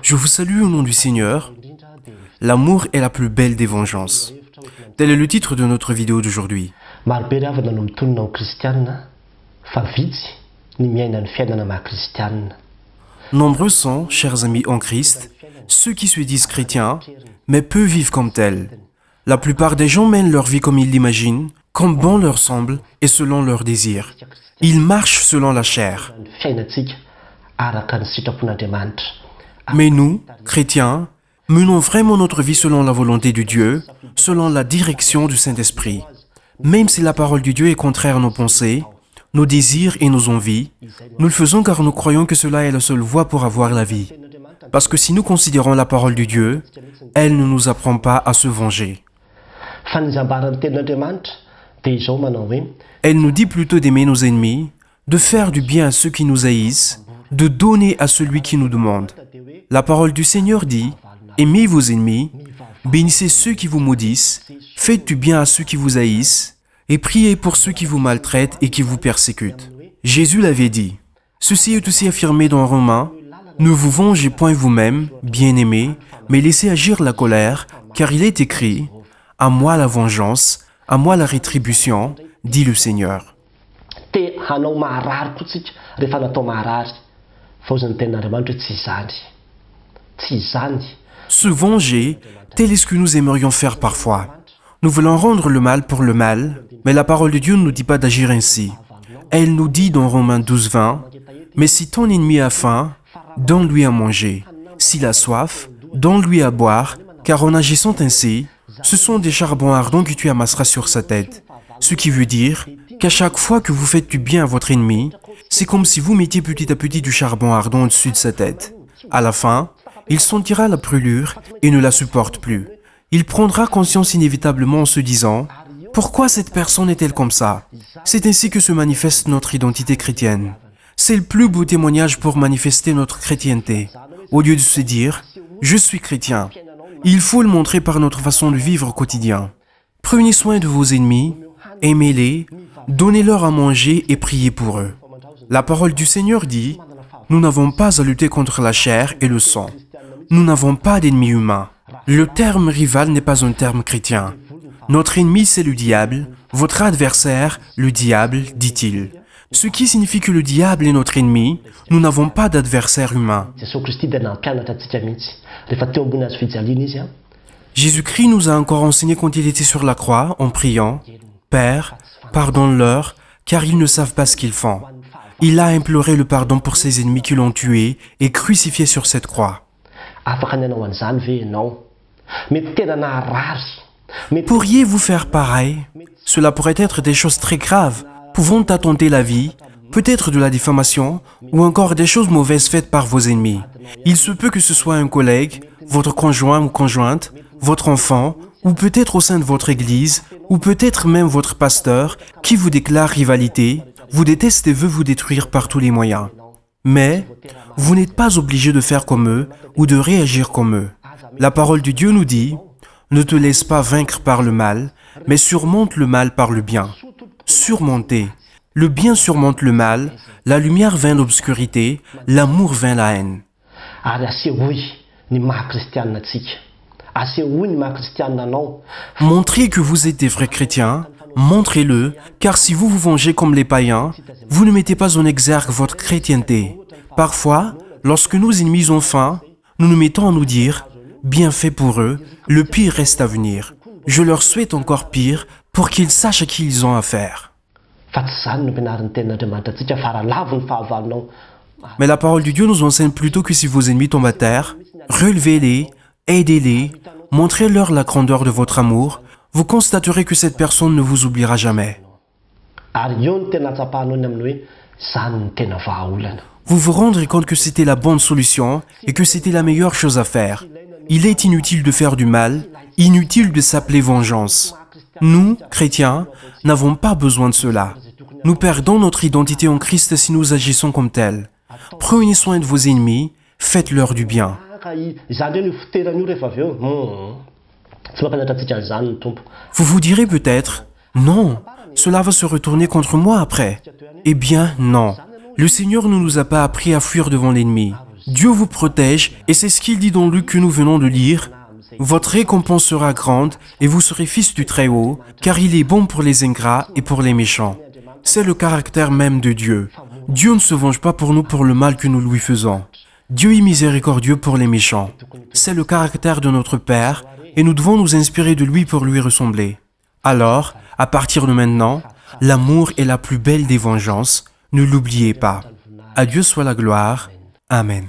Je vous salue au nom du Seigneur. L'amour est la plus belle des vengeances. Tel est le titre de notre vidéo d'aujourd'hui. Nombreux sont, chers amis en Christ, ceux qui se disent chrétiens, mais peu vivent comme tels. La plupart des gens mènent leur vie comme ils l'imaginent, comme bon leur semble et selon leurs désirs. Ils marchent selon la chair. Mais nous, chrétiens, menons vraiment notre vie selon la volonté de Dieu, selon la direction du Saint-Esprit. Même si la parole de Dieu est contraire à nos pensées, nos désirs et nos envies, nous le faisons car nous croyons que cela est la seule voie pour avoir la vie. Parce que si nous considérons la parole de Dieu, elle ne nous apprend pas à se venger. Elle nous dit plutôt d'aimer nos ennemis, de faire du bien à ceux qui nous haïssent, de donner à celui qui nous demande. La parole du Seigneur dit, « Aimez vos ennemis, bénissez ceux qui vous maudissent, faites du bien à ceux qui vous haïssent, et priez pour ceux qui vous maltraitent et qui vous persécutent. » Jésus l'avait dit. Ceci est aussi affirmé dans Romains, « Ne vous vengez point vous-même, bien-aimés, mais laissez agir la colère, car il est écrit, « À moi la vengeance, à moi la rétribution, dit le Seigneur. » Se venger, tel est ce que nous aimerions faire parfois. Nous voulons rendre le mal pour le mal, mais la parole de Dieu ne nous dit pas d'agir ainsi. Elle nous dit dans Romains 12, 20, « Mais si ton ennemi a faim, donne-lui à manger. S'il a soif, donne-lui à boire, car en agissant ainsi, ce sont des charbons ardents que tu amasseras sur sa tête. » Ce qui veut dire qu'à chaque fois que vous faites du bien à votre ennemi, c'est comme si vous mettiez petit à petit du charbon ardent au-dessus de sa tête. À la fin, il sentira la brûlure et ne la supporte plus. Il prendra conscience inévitablement en se disant « Pourquoi cette personne est-elle comme ça ?» C'est ainsi que se manifeste notre identité chrétienne. C'est le plus beau témoignage pour manifester notre chrétienté. Au lieu de se dire « Je suis chrétien », il faut le montrer par notre façon de vivre au quotidien. Prenez soin de vos ennemis, aimez-les, donnez-leur à manger et priez pour eux. La parole du Seigneur dit « Nous n'avons pas à lutter contre la chair et le sang. Nous n'avons pas d'ennemis humains. » Le terme rival n'est pas un terme chrétien. Notre ennemi, c'est le diable. Votre adversaire, le diable, dit-il. Ce qui signifie que le diable est notre ennemi, nous n'avons pas d'adversaire humain. Jésus-Christ nous a encore enseigné quand il était sur la croix, en priant, « Père, pardonne-leur, car ils ne savent pas ce qu'ils font. » Il a imploré le pardon pour ses ennemis qui l'ont tué et crucifié sur cette croix. Pourriez-vous faire pareil? Cela pourrait être des choses très graves, pouvant attenter la vie, peut-être de la diffamation, ou encore des choses mauvaises faites par vos ennemis. Il se peut que ce soit un collègue, votre conjoint ou conjointe, votre enfant, ou peut-être au sein de votre église, ou peut-être même votre pasteur, qui vous déclare rivalité, vous déteste et veut vous détruire par tous les moyens. Mais vous n'êtes pas obligé de faire comme eux ou de réagir comme eux. La parole de Dieu nous dit « Ne te laisse pas vaincre par le mal, mais surmonte le mal par le bien. » Surmonter. Le bien surmonte le mal, la lumière vainc l'obscurité, l'amour vainc la haine. Montrez que vous êtes des vrais chrétiens, montrez-le, car si vous vous vengez comme les païens, vous ne mettez pas en exergue votre chrétienté. Parfois, lorsque nos ennemis ont faim, nous nous mettons à nous dire « Bien fait pour eux, le pire reste à venir. Je leur souhaite encore pire pour qu'ils sachent à qui ils ont affaire. » Mais la parole de Dieu nous enseigne plutôt que si vos ennemis tombent à terre, relevez-les, aidez-les, montrez-leur la grandeur de votre amour, vous constaterez que cette personne ne vous oubliera jamais. Vous vous rendrez compte que c'était la bonne solution et que c'était la meilleure chose à faire. Il est inutile de faire du mal, inutile de s'appeler vengeance. Nous, chrétiens, n'avons pas besoin de cela. Nous perdons notre identité en Christ si nous agissons comme tels. Prenez soin de vos ennemis, faites-leur du bien. Vous vous direz peut-être, non, cela va se retourner contre moi après. Eh bien, non. Le Seigneur ne nous a pas appris à fuir devant l'ennemi. Dieu vous protège et c'est ce qu'il dit dans Luc que nous venons de lire. Votre récompense sera grande et vous serez fils du Très-Haut, car il est bon pour les ingrats et pour les méchants. C'est le caractère même de Dieu. Dieu ne se venge pas pour nous pour le mal que nous lui faisons. Dieu est miséricordieux pour les méchants. C'est le caractère de notre Père et nous devons nous inspirer de lui pour lui ressembler. Alors, à partir de maintenant, l'amour est la plus belle des vengeances. Ne l'oubliez pas. À Dieu soit la gloire. Amen.